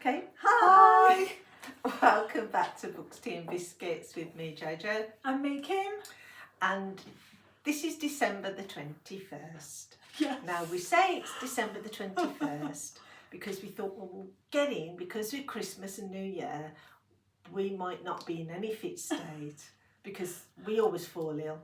Okay. Hi. Welcome back to Books, Tea and Biscuits with me, Jojo. And me, Kim. And this is December the 21st. Yes. Now, we say it's December the 21st because we thought, well, we'll get in, because with Christmas and New Year, we might not be in any fit state because we always fall ill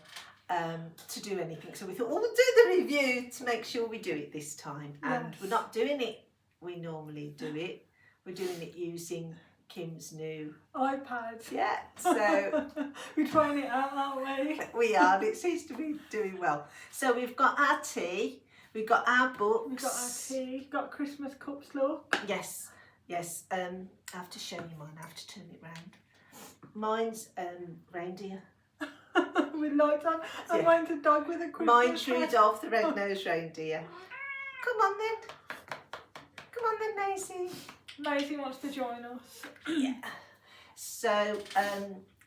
to do anything. So we thought, well, we'll do the review to make sure we do it this time. And Yes. we're not doing it, we normally do it. We're doing it using Kim's new iPad. Yeah, so we're trying it out, aren't we? we are, and it seems to be doing well. So we've got our tea, we've got our books. We've got our tea, got Christmas cups, look. Yes. I have to show you mine, I have to turn it round. Mine's reindeer. With lights on. And Yeah. mine's a dog with a Christmas Mine's hat. Rudolph the red-nosed reindeer. Come on then, Maisie. Maisie wants to join us. Yeah. So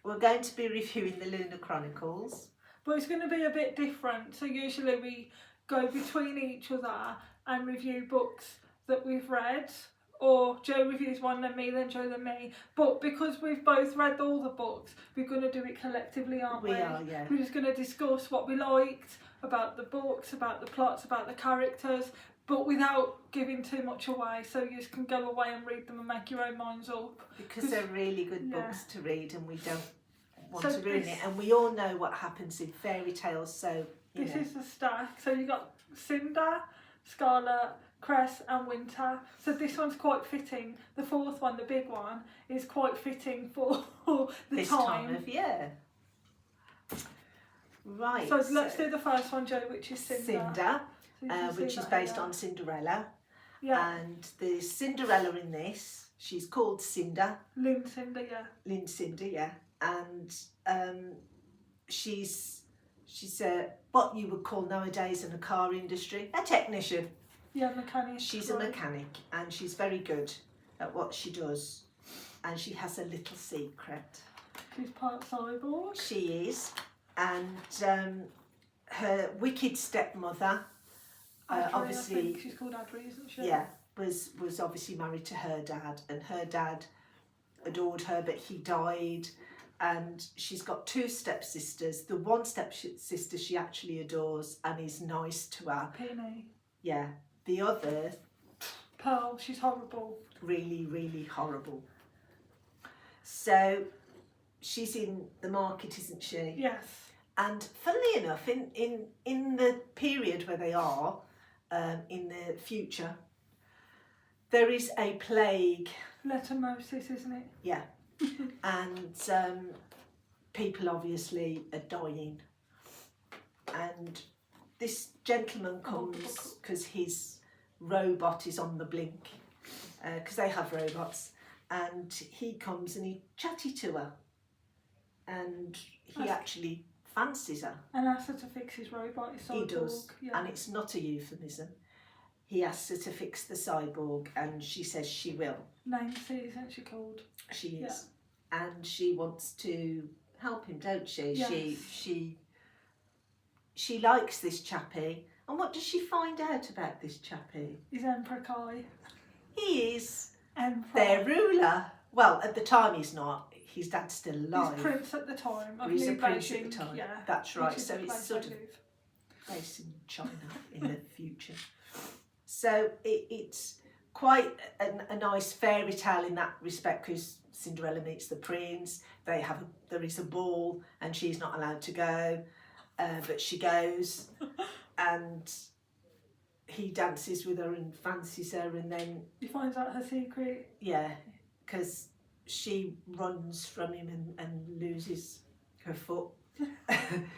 we're going to be reviewing the Lunar Chronicles. But it's going to be a bit different. So usually we go between each other and review books that we've read. Or Joe reviews one, then me, then Joe, then me. But because we've both read all the books, we're going to do it collectively, aren't we? We are, yeah. We're just going to discuss what we liked about the books, about the plots, about the characters, but without giving too much away. So you can go away and read them and make your own minds up. Because they're really good books to read, and we don't want So to ruin it. And we all know what happens in fairy tales, so you This know. is the stack. So you got Cinder, Scarlett, Cress and Winter. So this one's quite fitting. The fourth one, the big one, is quite fitting for the this time of year. Right. So let's do the first one, Joe, which is Cinder. Cinder, So you can see which is that based here. on Cinderella. Yeah. And the Cinderella in this, she's called Cinder. Lynn Cinder, yeah. Lynn Cinder, yeah. And she's what you would call nowadays in the car industry, a technician. Yeah, mechanic. She's a mechanic, and she's very good at what she does. And she has a little secret. She's part cyborg. She is. And her wicked stepmother, Adri, obviously, I think she's called Adri, isn't she? yeah, was obviously married to her dad, and her dad adored her, but he died. And she's got two stepsisters. The one stepsister she actually adores and is nice to her. Penny. Yeah. The other, Pearl, she's horrible. really, really horrible. So she's in the market, isn't she? Yes. And funnily enough, in the period where they are, in the future, there is a plague. Letomosis, isn't it? Yeah. And people obviously are dying. And this gentleman comes because his robot is on the blink, because they have robots, and he comes and he chatty to her, and he actually fancies her. And asks her to fix his robot, his cyborg. He does, Yeah. and it's not a euphemism. He asks her to fix the cyborg, and she says she will. Nancy, isn't she called? She is, and she wants to help him, don't she? Yes. She likes this chappie. And what does she find out about this chappie? He's Emperor Kai. He is Emperor. their ruler. Well, at the time he's not. His dad's still alive. He's prince at the time. Of He's a New prince Beijing. at the time. Yeah. That's right. Which is So the it's place sort I of live. based in China in the future. So it's quite a nice fairy tale in that respect, because Cinderella meets the prince. There is a ball, and she's not allowed to go, but she goes, and he dances with her and fancies her, and then He finds out her secret. yeah, because she runs from him and loses her foot.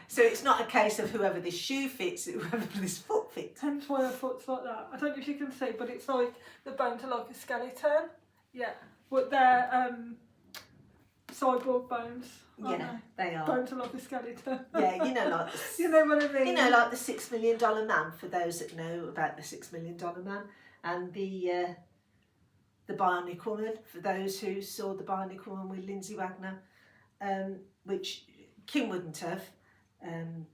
So it's not a case of whoever this shoe fits, whoever this foot fits. Hence why her foot's like that. I don't know if you can see, but it's like the bones are like a skeleton. Yeah. But they're cyborg bones. Aren't Yeah, they are. Bones are like a skeleton. Yeah, you know, like You know what I mean? you know, like the $6 Million Man. For those that know about the $6 Million Man, and the Bionic Woman. For those who saw the Bionic Woman with Lindsay Wagner, which Kim wouldn't have,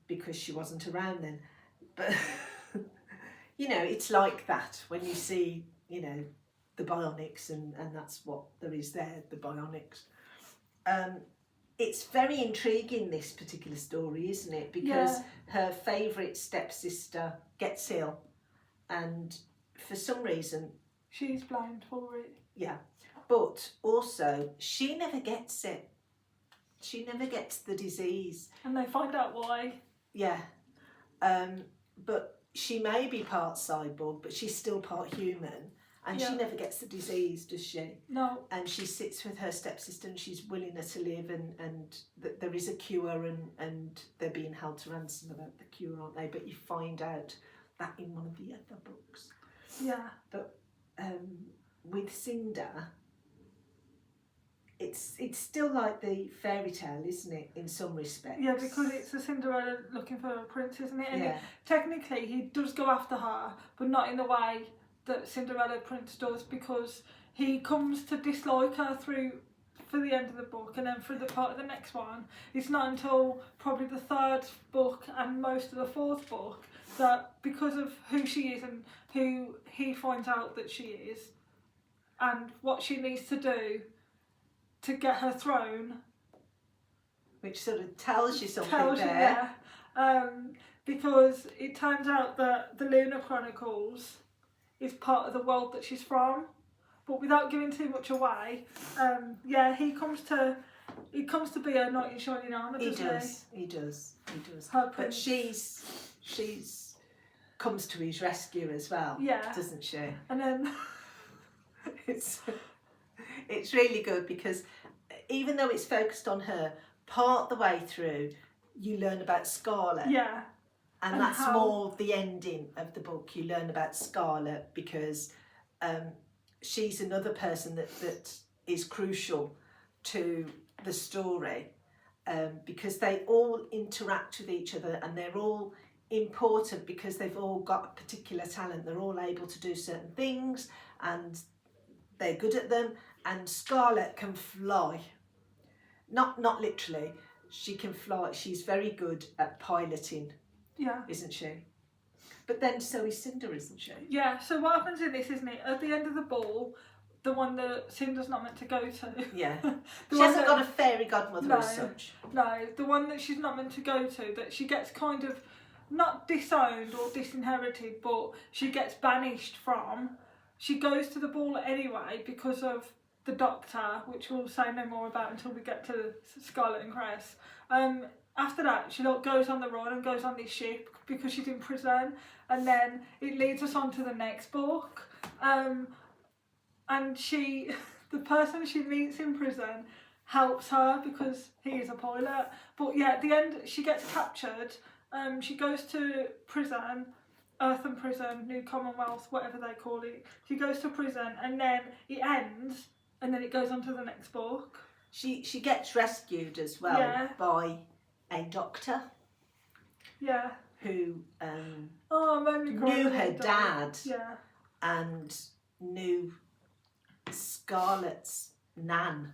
because she wasn't around then. But you know, it's like that when you see, you know, the bionics, and that's what there is there, the bionics. It's very intriguing, this particular story, isn't it? Because her favourite stepsister gets ill, and for some reason she's blamed for it. Yeah, but also she never gets it. She never gets the disease. And they find out why. Yeah, but she may be part cyborg, but she's still part human. And she never gets the disease, does she? No. And she sits with her stepsister and she's willing her to live, and there is a cure, and they're being held to ransom about the cure, aren't they? But you find out that in one of the other books. Yeah. But with Cinder, it's still like the fairy tale, isn't it, in some respects? Yeah, because it's a Cinderella looking for a prince, isn't it? And Yeah. Technically he does go after her, but not in the way that Cinderella Prince does, because he comes to dislike her for the end of the book, and then for the part of the next one, it's not until probably the third book and most of the fourth book that, because of who she is and who he finds out that she is and what she needs to do to get her throne, which sort of tells you something because it turns out that the Lunar Chronicles is part of the world that she's from, but without giving too much away, he comes to be a knight in shining armour, doesn't he? He does. But she's comes to his rescue as well, doesn't she? And then it's really good, because even though it's focused on her, part the way through you learn about Scarlett. Yeah. And that's more the ending of the book. You learn about Scarlett, because she's another person that is crucial to the story, because they all interact with each other, and they're all important because they've all got a particular talent. They're all able to do certain things and they're good at them. And Scarlett can fly. Not literally. She can fly. She's very good at piloting. Yeah. Isn't she? But then so is Cinder, isn't she? Yeah, so what happens in this, isn't it? At the end of the ball, the one that Cinder's not meant to go to. Yeah. She hasn't got a fairy godmother as such. No, the one that she's not meant to go to, that she gets kind of not disowned or disinherited, but she gets banished from. She goes to the ball anyway because of the Doctor, which we'll say no more about until we get to Scarlett and Cress. After that, she goes on the run and goes on this ship because she's in prison, and then it leads us on to the next book. And the person she meets in prison helps her because he is a pilot. But yeah, at the end, she gets captured. She goes to prison, Earthen Prison, New Commonwealth, whatever they call it. She goes to prison, and then it ends, and then it goes on to the next book. She gets rescued as well by a doctor. Yeah. Who knew her dad. Yeah. And knew Scarlett's nan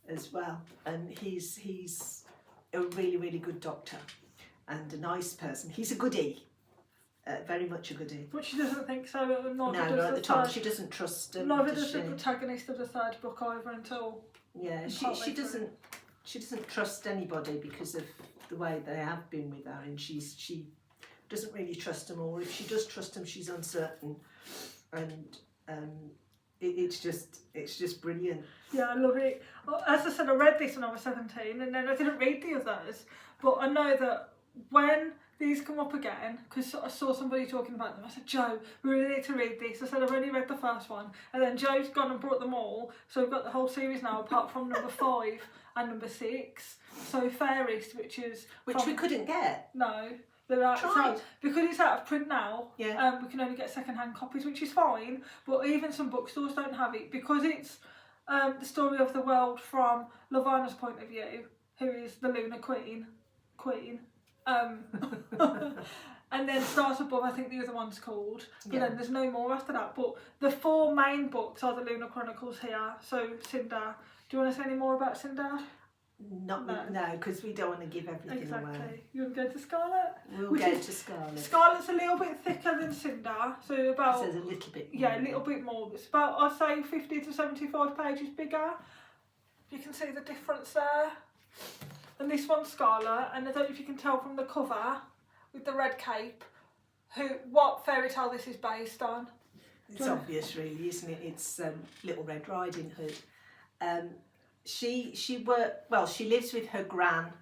as well. And he's a really, really good doctor and a nice person. He's a goodie. Very much a goodie. But she doesn't think so. No, not at the time. She doesn't trust him. Neither does the protagonist of the third book either until... Yeah, she doesn't trust anybody because of the way they have been with her, and she doesn't really trust them, or if she does trust them, she's uncertain, and it's just brilliant. Yeah, I love it. As I said, I read this when I was 17, and then I didn't read the others, but I know that when these come up again, because I saw somebody talking about them, I said, Joe, we really need to read this. I said, I've only read the first one, and then Joe's gone and brought them all, so we've got the whole series now, apart from number 5 and number 6. So Fairest, which we couldn't get. No, they're out. Because it's out of print now. Yeah. We can only get second-hand copies, which is fine. But even some bookstores don't have it because it's the story of the world from Lavana's point of view, who is the Lunar Queen. And then Stars Above, I think the other one's called. But then there's no more after that. But the 4 main books are the Lunar Chronicles here. So Cinder. Do you want to say any more about Cinder? No, because we don't want to give everything Exactly. away. You want to go to Scarlett? We'll go to Scarlett. Scarlett's a little bit thicker than Cinder, so about... There's a little bit more. Yeah, a little bit more. It's about, I'd say, 50 to 75 pages bigger. You can see the difference there. And this one's Scarlett, and I don't know if you can tell from the cover with the red cape what fairy tale this is based on. It's obvious, really, isn't it? It's Little Red Riding Hood. She lives with her gran,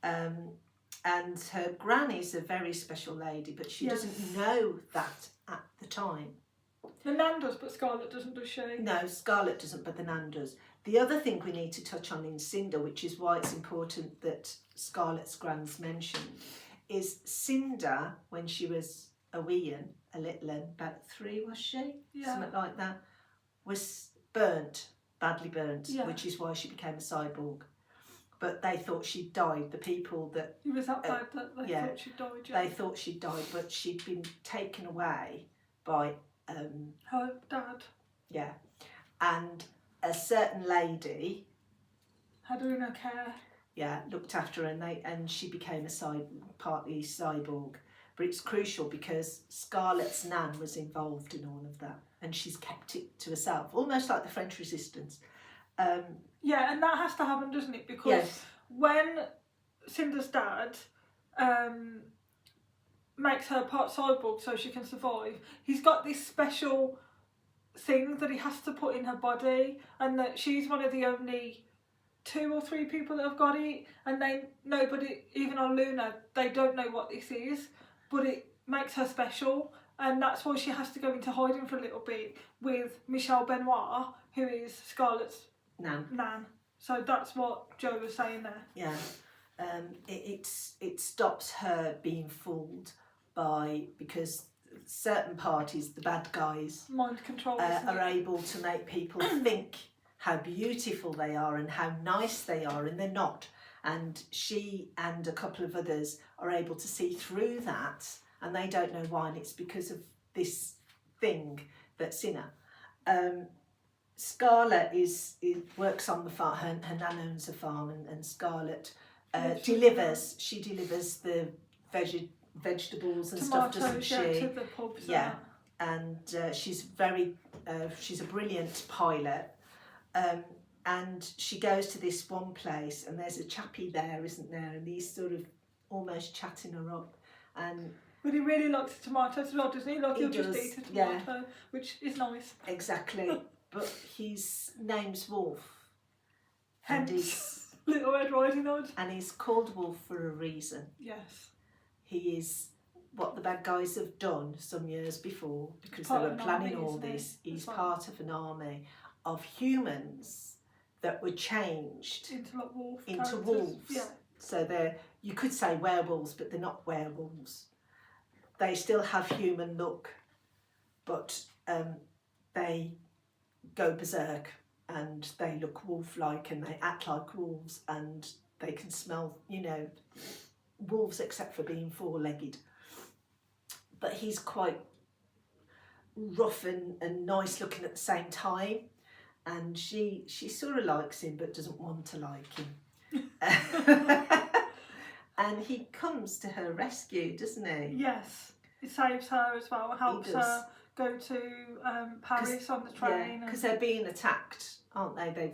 and her gran is a very special lady, but she doesn't know that at the time. The nan does, but Scarlett doesn't, does she? No, Scarlett doesn't, but the nan does. The other thing we need to touch on in Cinder, which is why it's important that Scarlett's gran's mentioned, is Cinder, when she was a wee un, a little un, about 3 was she? Yeah. Something like that, was burnt, badly burnt, Yeah. which is why she became a cyborg. But they thought she'd died. The people that... It was that bad that they thought she'd died, yeah. They thought she'd died, but she'd been taken away by... her dad. Yeah. And a certain lady... Had her in her care. Yeah, looked after her, and she became partly cyborg. But it's crucial because Scarlett's nan was involved in all of that, and she's kept it to herself, almost like the French Resistance. Yeah, and that has to happen, doesn't it? Because when Cinder's dad makes her part cyborg so she can survive, he's got this special thing that he has to put in her body, and that she's one of the only 2 or 3 people that have got it, and nobody, even on Lunar, they don't know what this is, but it makes her special, and that's why she has to go into hiding for a little bit with Michelle Benoit, who is Scarlett's nan. So that's what Joe was saying there. Yeah, it stops her being fooled because certain parties, the bad guys, mind control, are able to make people think how beautiful they are and how nice they are, and they're not. And she and a couple of others are able to see through that, and they don't know why, and it's because of this thing that's in her. Scarlett works on the farm. Her nan owns a farm, and Scarlett delivers the vegetables and stuff, doesn't she? To the pubs. Yeah, and she's a brilliant pilot. And she goes to this one place, and there's a chappie there, isn't there? And he's sort of almost chatting her up. But he really likes the tomatoes as well, doesn't he? Like he'll just eat a tomato, yeah. Which is nice. Exactly. But his name's Wolf. Hence, Little Red Riding Hood. And he's called Wolf for a reason. Yes. He is what the bad guys have done some years before, because they were planning all this. He's part of an army of humans that were changed into wolves. Yeah. So you could say werewolves, but they're not werewolves. They still have human look, but they go berserk, and they look wolf-like, and they act like wolves, and they can smell, wolves, except for being 4-legged. But he's quite rough and nice looking at the same time, and she sort of likes him but doesn't want to like him. And he comes to her rescue, doesn't he? Yes, he saves her as well, helps her go to Paris on the train. Because they're being attacked, aren't they?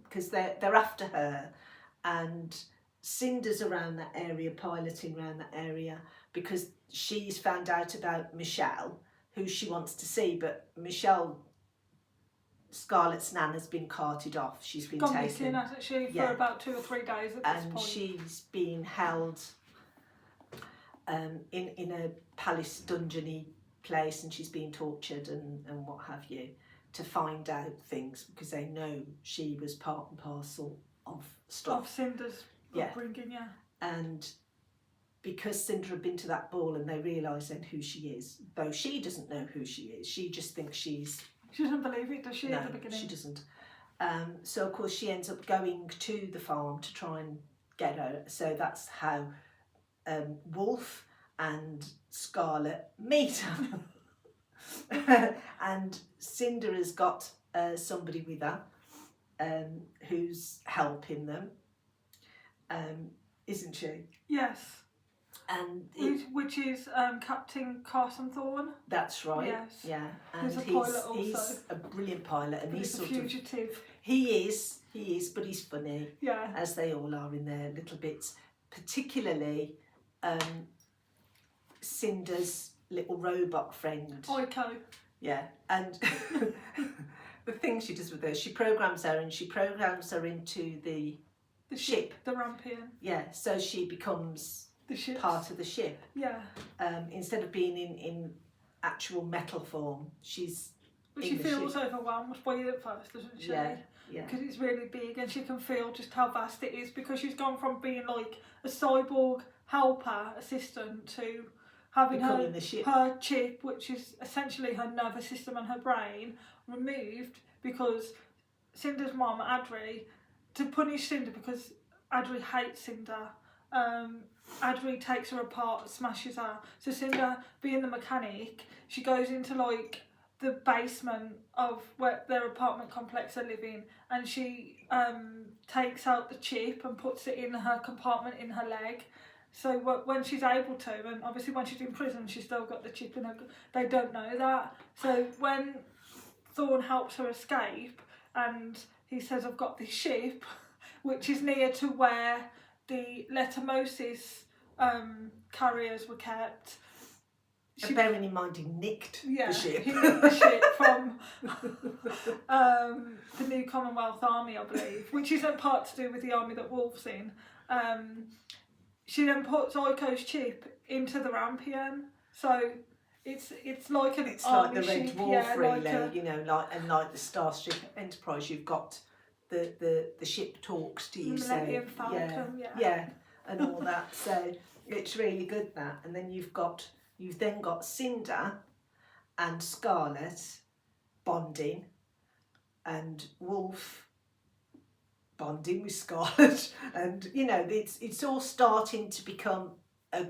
Because they're after her, and Cinder's around that area, piloting around that area, because she's found out about Michelle, who she wants to see, but Michelle, Scarlett's nan, has been carted off. She's been taken. Missing, hasn't she, for about 2 or 3 days at this point. And she's been held in a palace dungeony place, and she's being tortured and what have you, to find out things, because they know she was part and parcel of stuff. Of Cinder's upbringing, yeah. And because Cinder had been to that ball, and they realise then who she is, though she doesn't know who she is, she just thinks she's... She doesn't believe it, does she, at the beginning? No, she doesn't. So, of course, she ends up going to the farm to try and get her. So that's how Wolf and Scarlett meet. And Cinder has got somebody with her, who's helping them, isn't she? Yes. And which is Captain Carson Thorne. That's right. Yes. Yeah, and he's a pilot also. He's a brilliant pilot, and he's a sort fugitive. of he is, but he's funny. Yeah. As they all are in their little bits, particularly Cinder's little robot friend. Oiko. Yeah, and the thing she does with her, she programs her into the ship, the Rampion. Yeah, so she becomes the ship, part of the ship. Yeah. Instead of being in actual metal form, she's. But she feels overwhelmed by it at first, doesn't she? Yeah. Yeah. Because it's really big, and she can feel just how vast it is. Because she's gone from being like a cyborg helper assistant to having her chip, which is essentially her nervous system and her brain, removed because Cinder's mom, Adri, to punish Cinder because Adri hates Cinder. Adri takes her apart, smashes her. So Cinder, being the mechanic, she goes into like the basement of where their apartment complex are living, and she takes out the chip and puts it in her compartment in her leg. So when she's able to, and obviously when she's in prison, she's still got the chip in her. They don't know that. So when Thorne helps her escape, and he says, "I've got this ship," which is near to where the Lettermosis carriers were kept. Bearing in mind, he nicked the ship. He nicked the ship from the new Commonwealth Army, I believe, which isn't part to do with the army that Wolf's in. She then puts Oiko's chip into the Rampion, so it's like an army like the Red ship, Wolf, really, like the Starship Enterprise. You've got the ship talks to you, Millennium Falcon, yeah, and all that. So it's really good that, and then you've then got Cinder and Scarlett bonding, and Wolf bonding with Scarlett, and it's all starting to become a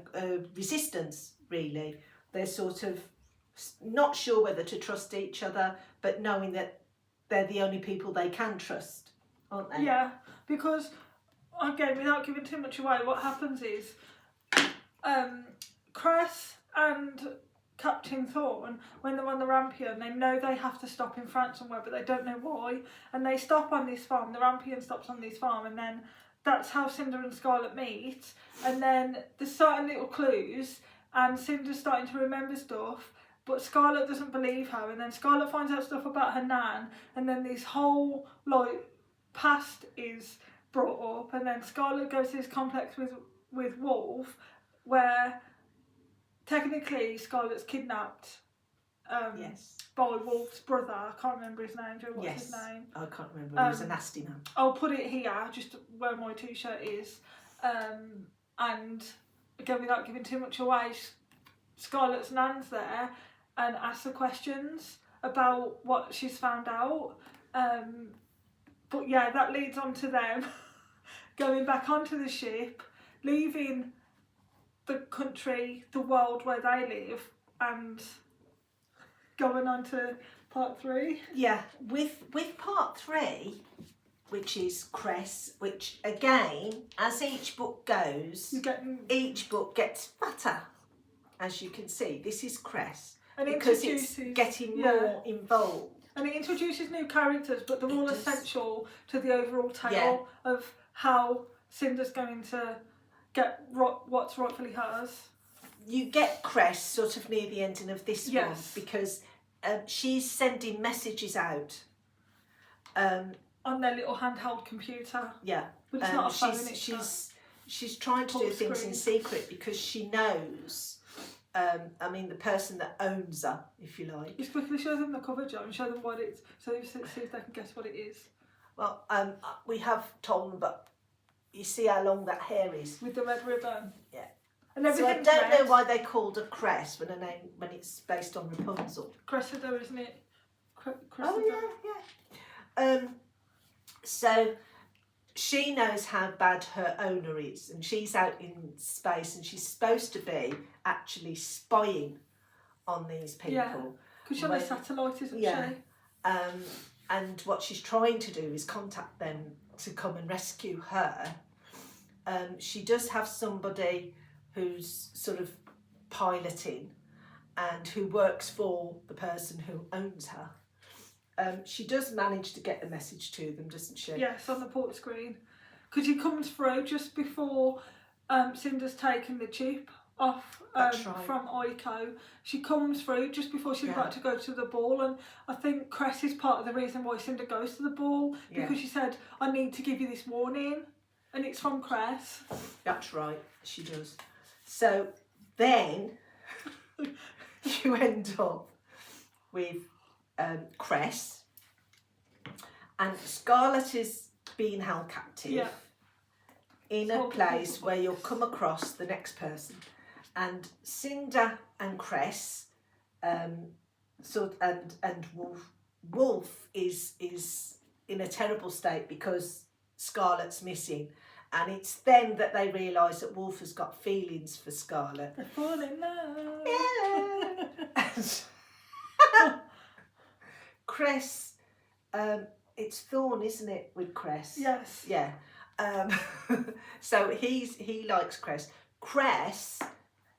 resistance. Really, they're sort of not sure whether to trust each other, but knowing that they're the only people they can trust, aren't they? Yeah, because again, without giving too much away, what happens is Cress and Captain Thorne, when they're on the Rampion, they know they have to stop in France somewhere, but they don't know why, and they stop on this farm. The Rampion stops on this farm, and then that's how Cinder and Scarlett meet. And then there's certain little clues, and Cinder's starting to remember stuff, but Scarlett doesn't believe her, and then Scarlett finds out stuff about her nan, and then this whole past is brought up, and then Scarlett goes to this complex with Wolf, where technically Scarlett's kidnapped by Wolf's brother. I can't remember his name. Do you know what's his name? I can't remember. He was a nasty man. I'll put it here, just where my t-shirt is. And again, without giving too much away, Scarlett's nan's there and asks her questions about what she's found out. But yeah, that leads on to them going back onto the ship, leaving the country, the world where they live, and going on to part 3. Yeah, with part 3, which is Cress, which again, as each book goes, each book gets fatter. As you can see, this is Cress, and because it's getting more involved. And it introduces new characters, but they're all essential to the overall tale of how Cinder's going to get what's rightfully hers. You get Cress sort of near the ending of this one, because she's sending messages out on their little handheld computer. Yeah, but it's not a phone. She's trying to do things in secret because she knows. The person that owns her, if you like. Just quickly show them the cover, Joe, and show them what it's, so see if they can guess what it is. Well, we have told them, but you see how long that hair is with the red ribbon. Yeah. And everything. So I don't know why they called her Cress when it's based on Rapunzel. Cressida, isn't it? Cressida. Oh yeah. So she knows how bad her owner is, and she's out in space, and she's supposed to be actually spying on these people. Yeah, because she's on a satellite, isn't she? and what she's trying to do is contact them to come and rescue her. She does have somebody who's sort of piloting and who works for the person who owns her. She does manage to get the message to them, doesn't she? Yes, on the port screen. Because he comes through just before Cinder's taken the chip off from Ico. She comes through just before she's about to go to the ball, and I think Cress is part of the reason why Cinder goes to the ball, because she said, I need to give you this warning, and it's from Cress. That's right, she does. So then you end up with Cress, and Scarlett is being held captive in a place where you'll come across the next person, and Cinder and Cress, and Wolf is in a terrible state because Scarlett's missing, and it's then that they realise that Wolf has got feelings for Scarlett. They fall in love. Yeah. Cress, it's Thorn, isn't it, with Cress? Yes. Yeah. So he likes Cress. Cress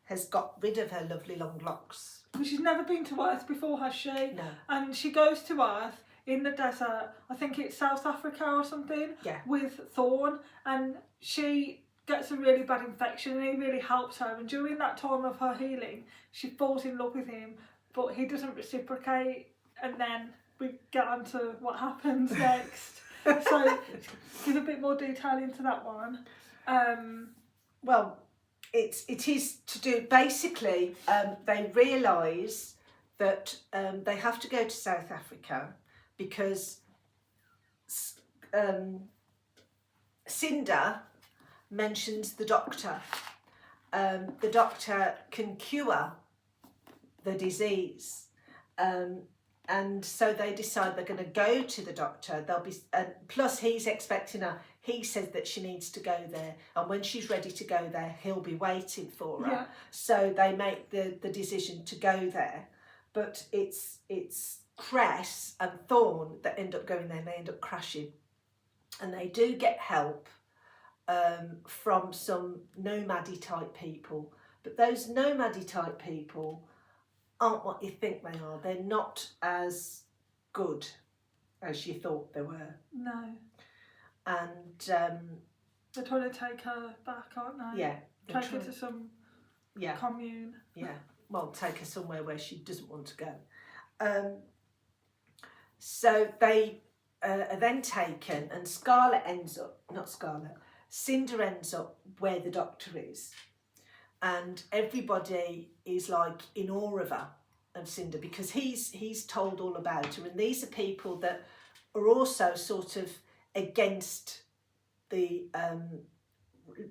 has got rid of her lovely long locks. But she's never been to Earth before, has she? No. And she goes to Earth in the desert, I think it's South Africa or something, with Thorn, and she gets a really bad infection and he really helps her, and during that time of her healing she falls in love with him, but he doesn't reciprocate, and then we get on to what happens next. So give a bit more detail into that one. Well, it is to do, basically they realise that they have to go to South Africa because Cinder mentions the doctor. The doctor can cure the disease, and so they decide they're going to go to the doctor. They'll be, plus he's expecting her. He says that she needs to go there, and when she's ready to go there, he'll be waiting for her. Yeah. So they make the decision to go there, but it's Cress and Thorn that end up going there, and they end up crashing, and they do get help from some nomady type people, but those nomady type people aren't what you think they are. They're not as good as you thought they were. No. And they're trying to take her back, aren't they? Yeah. Take her to some commune. Yeah. Well, take her somewhere where she doesn't want to go. So they are then taken, and Cinder ends up where the doctor is, and everybody is like in awe of Cinder because he's told all about her, and these are people that are also sort of against the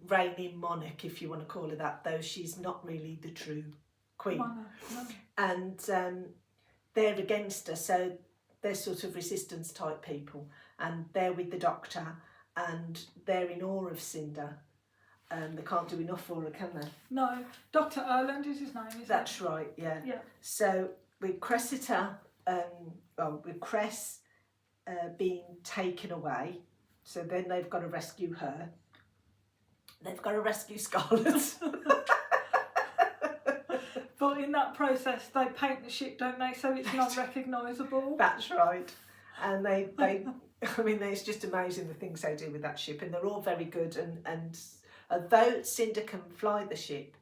reigning monarch, if you want to call her that, though she's not really the true queen. No. And they're against her, so they're sort of resistance type people, and they're with the doctor, and they're in awe of Cinder. They can't do enough for her, can they? No, Dr. Erland is his name, isn't it? That's right, yeah. So with Cressida, with Cress being taken away, so then they've got to rescue her. They've got to rescue Scarlett. But in that process, they paint the ship, don't they? So it's non-recognisable. That's right. And they I mean, it's just amazing the things they do with that ship, and they're all very good. And although Cinder can fly the ship,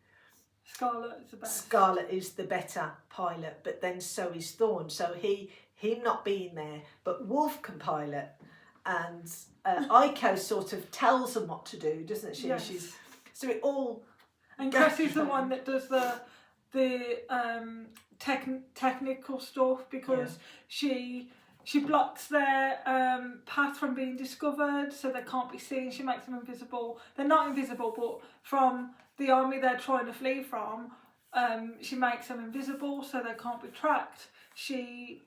Scarlett is the best. Scarlett is the better pilot, but then so is Thorn. So him not being there, but Wolf can pilot, and Ico sort of tells them what to do, doesn't she? Yes. So it all. And Cress is the one that does the technical stuff, because she blocks their path from being discovered, so they can't be seen. She makes them invisible. They're not invisible, but from the army they're trying to flee from, she makes them invisible so they can't be tracked. She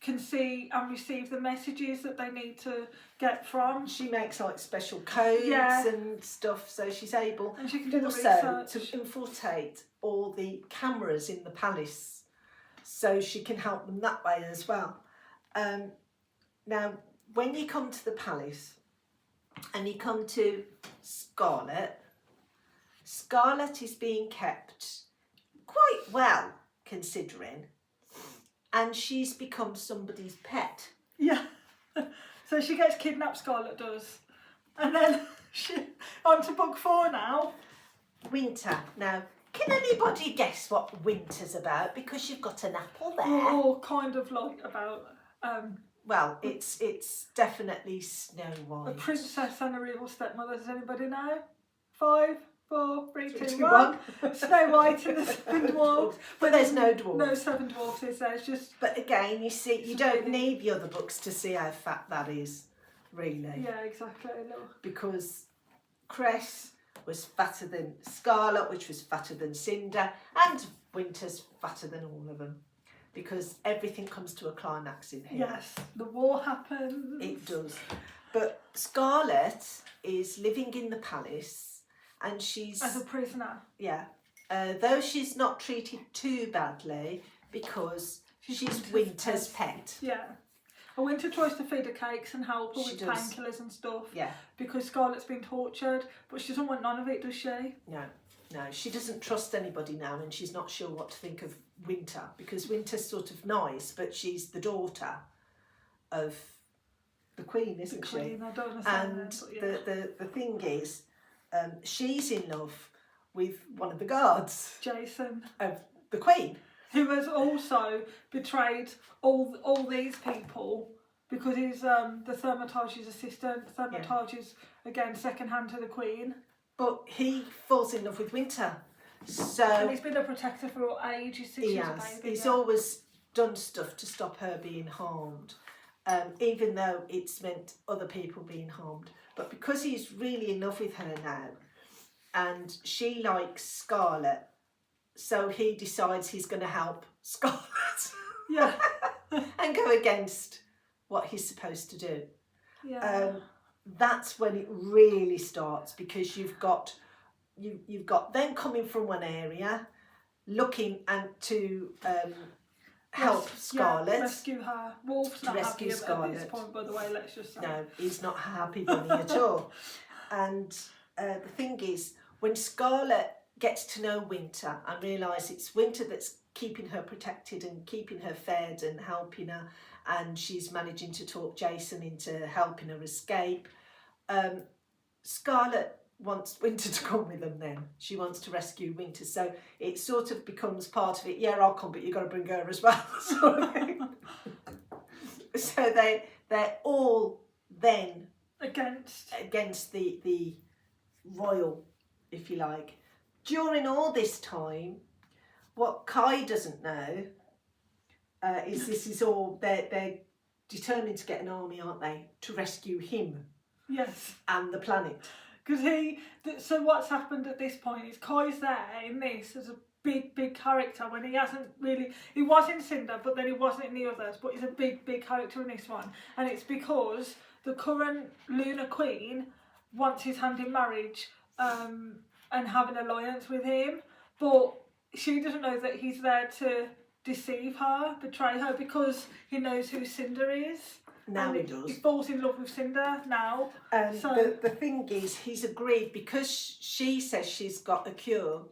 can see and receive the messages that they need to get from. She makes like special codes and stuff, so she's able and she can do also to infiltrate all the cameras in the palace, so she can help them that way as well. Now, when you come to the palace and you come to Scarlett, Scarlett is being kept quite well, considering, and she's become somebody's pet. Yeah. So she gets kidnapped, Scarlett does. And then on to book 4 now. Winter. Now, can anybody guess what winter's about? Because you've got an apple there. Or kind of like about Well, it's definitely Snow a White. princess and her evil stepmother. Does anybody know? 5, 4, 3, 2, 2, 1. Snow White and the 7 dwarfs. But there's no dwarves. No 7 dwarfs, is there? It's just... But again, you see, you don't need the other books to see how fat that is, really. Yeah, exactly. Look. Because Cress was fatter than Scarlett, which was fatter than Cinder, and Winter's fatter than all of them. Because everything comes to a climax in here. Yes, the war happens. It does. But Scarlett is living in the palace, and she's... As a prisoner. Yeah. Though she's not treated too badly, because she's Winter's pet. Yeah. And Winter tries to feed her cakes and help her She with does. painkillers and stuff. Yeah. Because Scarlett's been tortured, but she doesn't want none of it, does she? No, she doesn't trust anybody now, and she's not sure what to think of Winter, because Winter's sort of nice, but she's the daughter of the Queen, isn't she? I don't understand And that, but yeah. the thing is, she's in love with one of the guards Jason. of the Queen. Who has also betrayed all these people because he's the Thermitage's assistant. Thermitage is, again, second hand to the Queen. But he falls in love with Winter. So And he's been a protector for ages since she was a baby. He's always done stuff to stop her being harmed, even though it's meant other people being harmed. But because he's really in love with her now, and she likes Scarlett, so he decides he's going to help Scarlett. Yeah. And go against what he's supposed to do. Yeah. That's when it really starts, because you've got them coming from one area, looking and to help Scarlett. Yeah, rescue her. Wolf's not happy at this point, by the way, let's just say. No, he's not a happy bunny at all. And the thing is, when Scarlett gets to know Winter and realise it's Winter that's keeping her protected and keeping her fed and helping her, and she's managing to talk Jason into helping her escape, Scarlett wants Winter to come with them then. She wants to rescue Winter. So it sort of becomes part of it. Yeah, I'll come, but you've got to bring her as well, sort of thing. So they're all then against the royal, if you like. During all this time, what Kai doesn't know is this is all, they're determined to get an army, aren't they, to rescue him. Yes. And the planet. Because so what's happened at this point is Kai's there in this as a big character when he was in Cinder, but then he wasn't in the others, but he's a big character in this one. And it's because the current Lunar Queen wants his hand in marriage and have an alliance with him, but she doesn't know that he's there to deceive her, betray her, because he knows who Cinder is. Now he does. He falls in love with Cinder now. So the thing is, he's agreed, because she says she's got a cure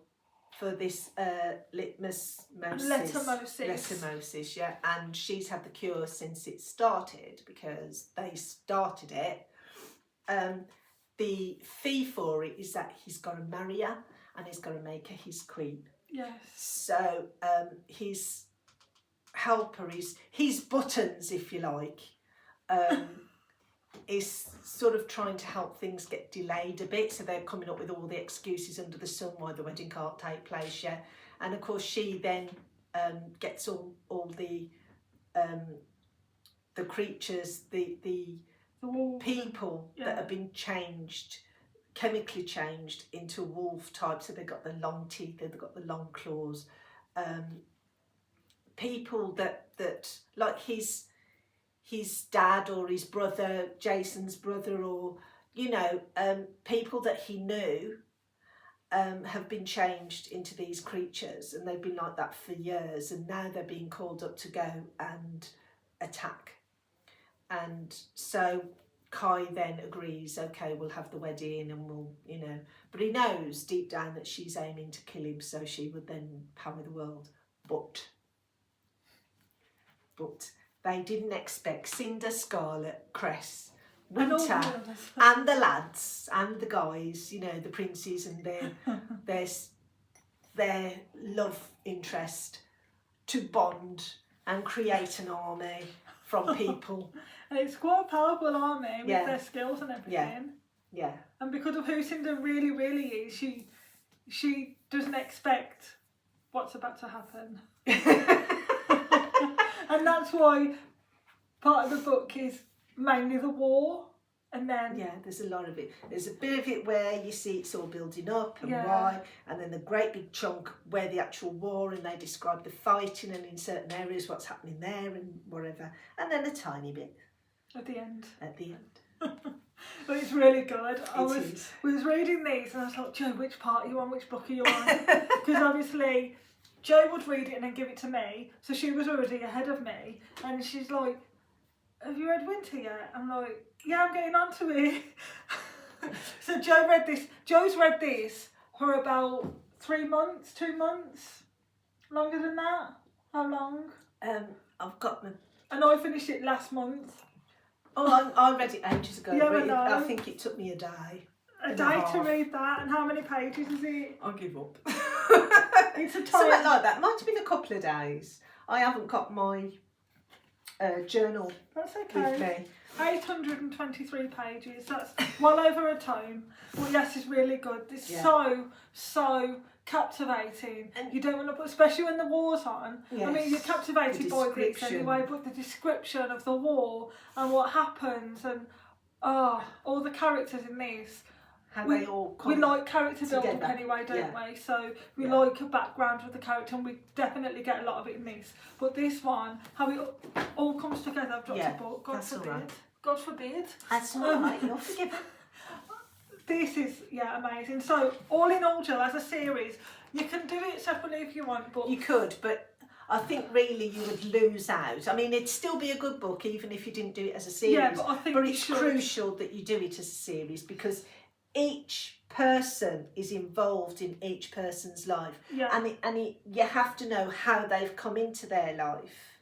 for this lettermosis, yeah, and she's had the cure since it started, because they started it. The fee for it is that he's got to marry her and he's got to make her his queen. Yes. So his helper, his buttons, if you like, is sort of trying to help things get delayed a bit. So they're coming up with all the excuses under the sun why the wedding can't take place yet. And of course she then gets all the creatures, the people that have been chemically changed into wolf type. So they've got the long teeth, they've got the long claws. People that like his dad or his brother, Jason's brother, or people that he knew have been changed into these creatures, and they've been like that for years, and now they're being called up to go and attack. And so Kai then agrees, okay, we'll have the wedding and we'll, you know, but he knows deep down that she's aiming to kill him so she would then power the world. But they didn't expect Cinder, Scarlett, Cress, Winter, and the lads and the guys, you know, the princes and their love interest to bond and create an army from people. And it's quite a powerful army with their skills and everything. Yeah. And because of who Cinder really, really is, she doesn't expect what's about to happen. And that's why part of the book is mainly the war. And then there's a lot of it. There's a bit of it where you see it's all building up and why, and then the great big chunk where the actual war, and they describe the fighting and in certain areas what's happening there and whatever, and then a tiny bit at the end. But it's really good. I was reading these and I was like, Joe, which part are you on? Which book are you on? Because obviously Joe would read it and then give it to me, so she was already ahead of me, and she's like, have you read Winter yet? I'm like, yeah, I'm getting onto it. So Joe read this. Joe's read this for about 3 months, 2 months, longer than that. How long? I've got them. And I finished it last month. Oh, I read it ages ago. Yeah, but I think it took me a day. A day to read that, and how many pages is it? I'll give up. It's a time. Something like that. Might have been a couple of days. I haven't got my journal That's okay. with me. 823 pages. That's well over a tome. Well, yes, it's really good. It's so captivating. And you don't want to put, especially when the war's on. Yes. I mean, you're captivated by this anyway, but the description of the war and what happens and all the characters in this. How they all come we like character together. build-up anyway, don't we? So we like a background of the character, and we definitely get a lot of it in this. But this one, how it all comes together. I've dropped a book. God forbid. Right. God forbid. That's all right. You're forgiven. This is amazing. So all in all, Jill, as a series, you can do it separately if you want, but you could, but I think really you would lose out. I mean, it'd still be a good book even if you didn't do it as a series. Yeah, but I think it's crucial that you do it as a series because each person is involved in each person's life, and you have to know how they've come into their life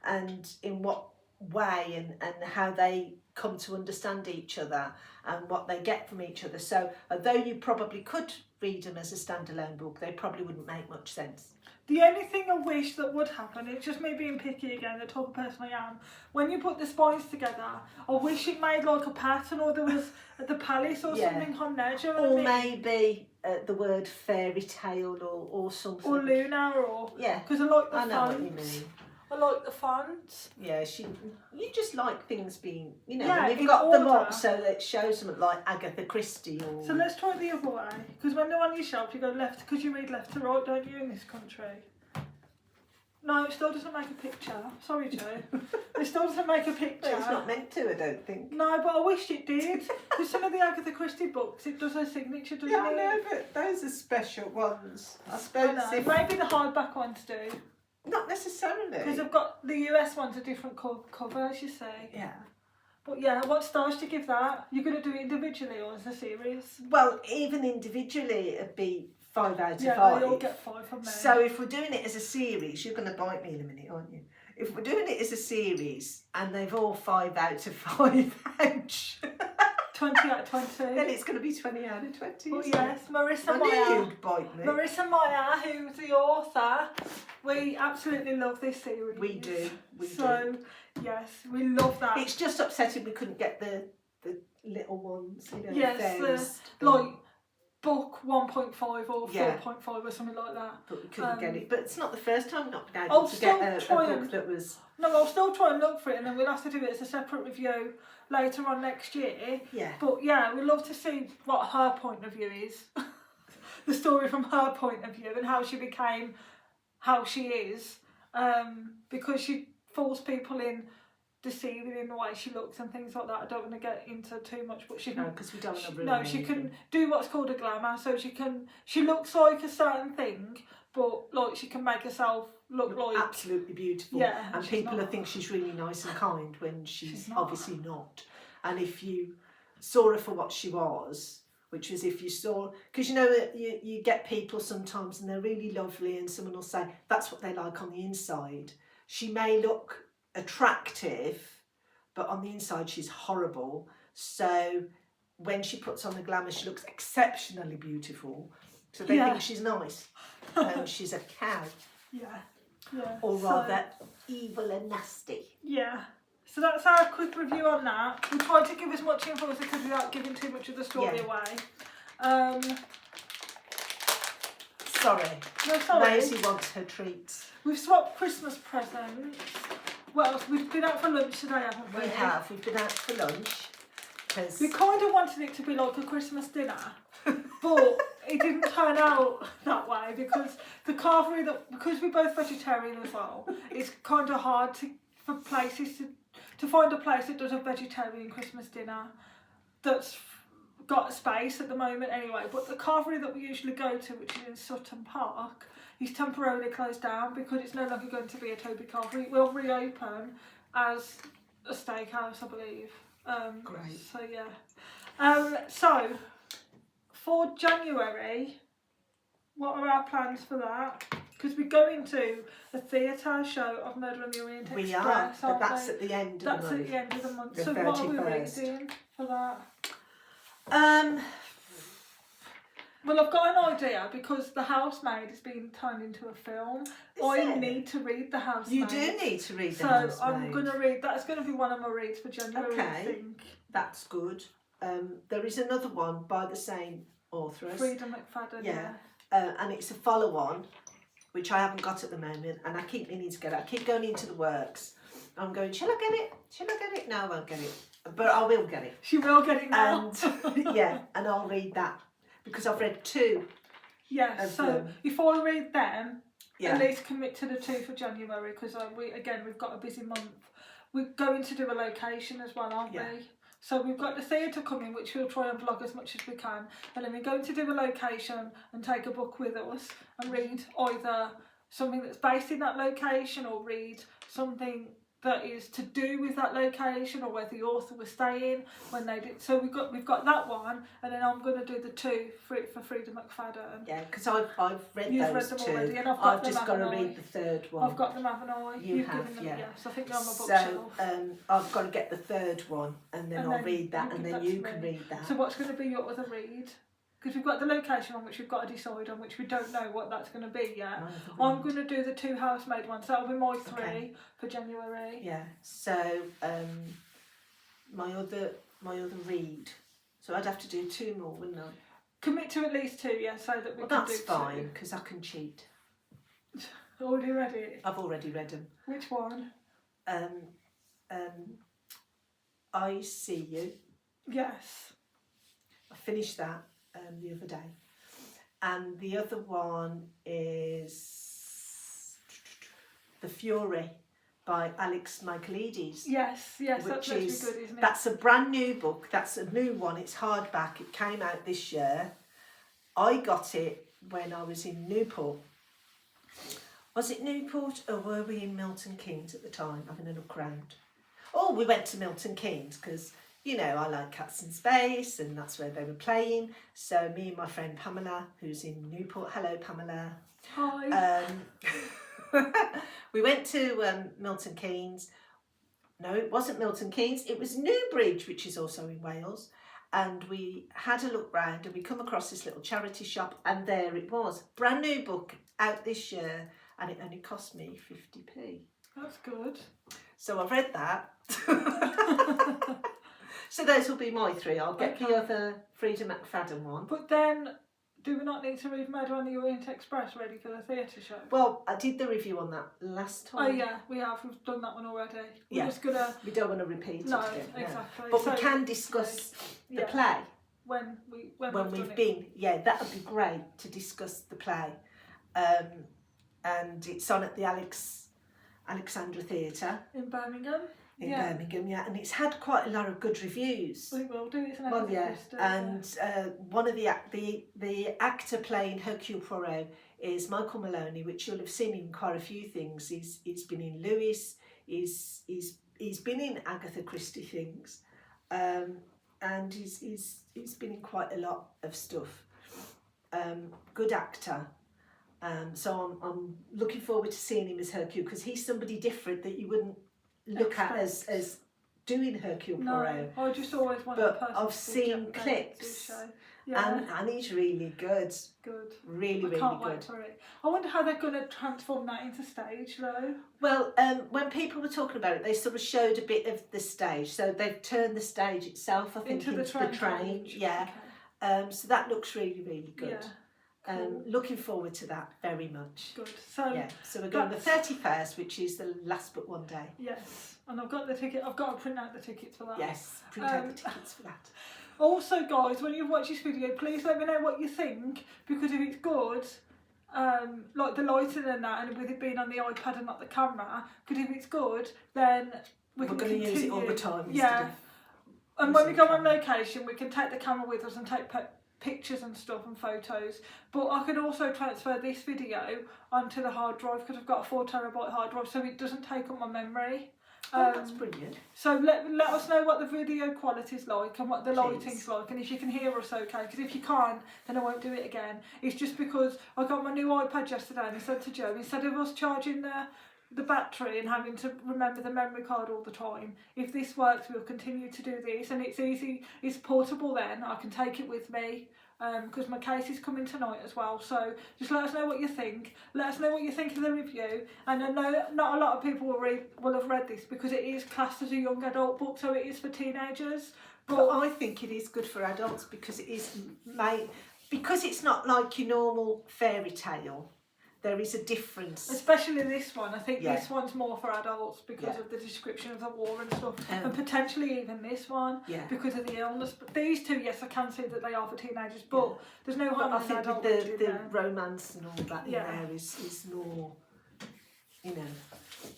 and in what way and how they come to understand each other and what they get from each other. So although you probably could read them as a standalone book, they probably wouldn't make much sense. The only thing I wish that would happen, it's just me being picky again, the type of person I am, when you put the spines together, I wish it made like a pattern, or there was at the palace or something on there, do you know what I mean? Maybe the word fairy tale or something. Or lunar, or... Yeah. Because I like the I know fonts. what you mean. I like the fonts. Yeah, you just like things being, you know, yeah, you've got them up so that it shows them like Agatha Christie or... So let's try it the other way, because when they're on your shelf you go left, because you read left to right, don't you, in this country? No, it still doesn't make a picture. Sorry, Joe. It still doesn't make a picture. Well, it's not meant to, I don't think. No, but I wished it did. Because some of the Agatha Christie books, it does her signature, doesn't it? Yeah, I know, but those are special ones. I suppose maybe the hardback ones do. Not necessarily. Because I've got the US ones are different covers, you see. Yeah. But yeah, what stars do you give that? You're going to do it individually or as a series? Well, even individually, it'd be 5 out of 5. Yeah, they all get 5 from me. So if we're doing it as a series, you're going to bite me in a minute, aren't you? If we're doing it as a series and they've all 5 out of 5, ouch. 20 out of 20. Then it's going to be 20 out of 20. Well, yes, Marissa Meyer. I knew you'd bite me. Marissa Meyer, who's the author, we absolutely love this series. We do. So, yes, we love that. It's just upsetting we couldn't get the little ones, you know. Yes, like book 1.5 or 4.5 or something like that. But we couldn't get it. But it's not the first time we've not been able to get a book that was... No, I'll still try and look for it, and then we'll have to do it as a separate review later on next year. Yeah. But yeah, we'd love to see what her point of view is. The story from her point of view and how she became how she is. Because she fools people in deceiving in the way she looks and things like that. I don't want to get into too much, but she can... No, because we don't want to ruin No, she can do what's called a glamour, so she looks like a certain thing, but like she can make herself look like. Absolutely beautiful. Yeah, and people think she's really nice and kind when she's obviously not. And if you saw her for what she was, which was if you saw, because you know you get people sometimes and they're really lovely and someone will say that's what they like on the inside. She may look attractive, but on the inside she's horrible. So when she puts on the glamour, she looks exceptionally beautiful. So they think she's nice. She's a cow. Yeah. Or rather, evil and nasty. Yeah. So that's our quick review on that. We tried to give as much info as we could without giving too much of the story away. Sorry. No, sorry. Maisie wants her treats. We've swapped Christmas presents. What else? We've been out for lunch today, haven't we? We have. We've been out for lunch. We kind of wanted it to be like a Christmas dinner, but it didn't turn out that way because because we're both vegetarian as well, it's kind of hard for places to find a place that does a vegetarian Christmas dinner that's got a space at the moment anyway. But the carvery that we usually go to, which is in Sutton Park, is temporarily closed down because it's no longer going to be a Toby carvery. It will reopen as a steakhouse, I believe. Great. So yeah. So for January, what are our plans for that? Because we're going to a theatre show of Murder on the Orient Express. We are, but that's at the end of the month. That's at the end of the month. The So 31st. what are we reading for that? Well, I've got an idea because The Housemaid is being turned into a film. I need to read The Housemaid. You do need to read The Housemaid. Housemaid. So I'm going to read, that's going to be one of my reads for January, I think. That's good. There is another one by the same authoress. Frida McFadden, yeah. And it's a follow-on, which I haven't got at the moment, and I keep meaning to get it. I keep going into the works. I'm going, shall I get it? Shall I get it? No, I won't get it. But I will get it. She will get it now. And, and I'll read that. Because I've read 2. Yes, so if I read them, at least commit to the 2 for January, because we've got a busy month. We're going to do a location as well, aren't we? So we've got the theatre coming, which we'll try and vlog as much as we can, and then we're going to do a location and take a book with us and read either something that's based in that location or read something that is to do with that location or where the author was staying when they did. So we've got that one, and then I'm going to do the 2 for Frida McFadden. Yeah, because I've read You've those read them 2. already, and I've just got to read the 3rd one. I've got them, haven't I? You've have, given them, yeah. Yes, I think they're on my bookshelf. So I've got to get the 3rd one, and then I'll read that, and then you can read that. So what's going to be your other read? Because we've got the location on which we've got to decide on, which we don't know what that's going to be yet. I'm going to do the 2 housemaid ones. That'll be my 3 for January. Yeah. So my other read. So I'd have to do 2 more, wouldn't I? Commit to at least 2, yeah, so that we can do 2. That's fine, because I can cheat. Already read it? I've already read them. Which one? I See You. Yes. I finished that the other day. And the other one is The Fury by Alex Michaelides. Yes, that's actually good, isn't it? That's a brand new book. That's a new one. It's hardback. It came out this year. I got it when I was in Newport. Was it Newport or were we in Milton Keynes at the time, having a look round? Oh, we went to Milton Keynes because, you know, I like Cats in Space and that's where they were playing. So me and my friend Pamela, who's in Newport, hello Pamela. Hi. We went to Milton Keynes. No, it wasn't Milton Keynes. It was Newbridge, which is also in Wales. And we had a look round and we come across this little charity shop and there it was. Brand new book out this year and it only cost me 50p. That's good. So I've read that. So those will be my 3. I'll get the other Frida McFadden one. But then, do we not need to read Murder on the Orient Express ready for the theatre show? Well, I did the review on that last time. Oh yeah, we have. We've done that one already. We're just gonna... We don't want to repeat it again. Exactly. But we can discuss the play. When we've been. Yeah, that would be great to discuss the play. And it's on at the Alexandra Theatre. In Birmingham. Birmingham, and it's had quite a lot of good reviews. We will do. It's an and one of the actor playing Hercule Poirot is Michael Maloney, which you'll have seen in quite a few things. He's been in Lewis, he's been in Agatha Christie things, and he's been in quite a lot of stuff. Good actor. So I'm looking forward to seeing him as Hercule, because he's somebody different that you wouldn't look at as doing Hercule Poirot. No, I just always want but the person I've to seen get clips, to show. Yeah. and he's really good. Good. Really, really I can't good. wait for it. I wonder how they're going to transform that into stage, though. Well, when people were talking about it, they sort of showed a bit of the stage. So they've turned the stage itself, I think, into the train. Yeah. Okay. So that looks really, really good. Yeah. Cool. Looking forward to that very much. Good. So yeah. So we're going the 31st, which is the last but one day. Yes. And I've got the ticket. I've got to print out the tickets for that. Yes. Print out the tickets for that. Also, guys, when you watch this video, please let me know what you think, because if it's good, like the lighting and that, and with it being on the iPad and not the camera, because if it's good, then we're going to use it all the time. Yeah. And when we go on location, we can take the camera with us and take pictures and stuff and photos. But I could also transfer this video onto the hard drive, because I've got a 4 terabyte hard drive, so it doesn't take up my memory. That's brilliant. So let us know what the video quality's like and what the lighting's like, and if you can hear us okay, because if you can't, then I won't do it again. It's just because I got my new iPad yesterday, and I said to Joe, instead of us charging the battery and having to remember the memory card all the time, if this works, we'll continue to do this, and it's easy, it's portable then, I can take it with me. Because my case is coming tonight as well, so just let us know what you think. Let us know what you think of the review, and I know not a lot of people will have read this, because it is classed as a young adult book, so it is for teenagers. But I think it is good for adults, because it is because it's not like your normal fairy tale. There is a difference. Especially this one. I think this one's more for adults because of the description of the war and stuff. And potentially even this one because of the illness. But these two, yes, I can see that they are for teenagers, but there's no harm in an adult. I think the romance and all that in there is more, you know.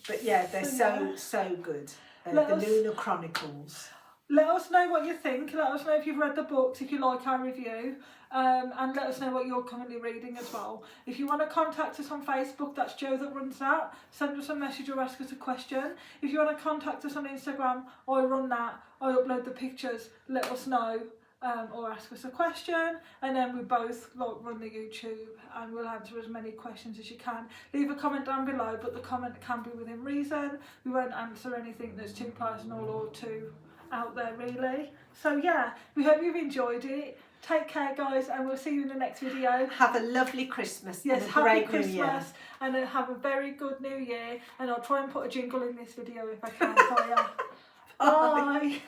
But yeah, they're so good. The Lunar Chronicles. Let us know what you think. Let us know if you've read the books, if you like our review, and let us know what you're currently reading as well. If you want to contact us on Facebook, that's Joe that runs that. Send us a message or ask us a question. If you want to contact us on Instagram, I run that. I upload the pictures. Let us know or ask us a question, and then we both run the YouTube, and we'll answer as many questions as you can. Leave a comment down below, but the comment can be within reason. We won't answer anything that's too personal or too out there really. So yeah, we hope you've enjoyed it. Take care, guys, and we'll see you in the next video. Have a lovely Christmas. Yes, and a happy great Christmas, New Year. and have a very good New Year. And I'll try and put a jingle in this video if I can for you. Bye.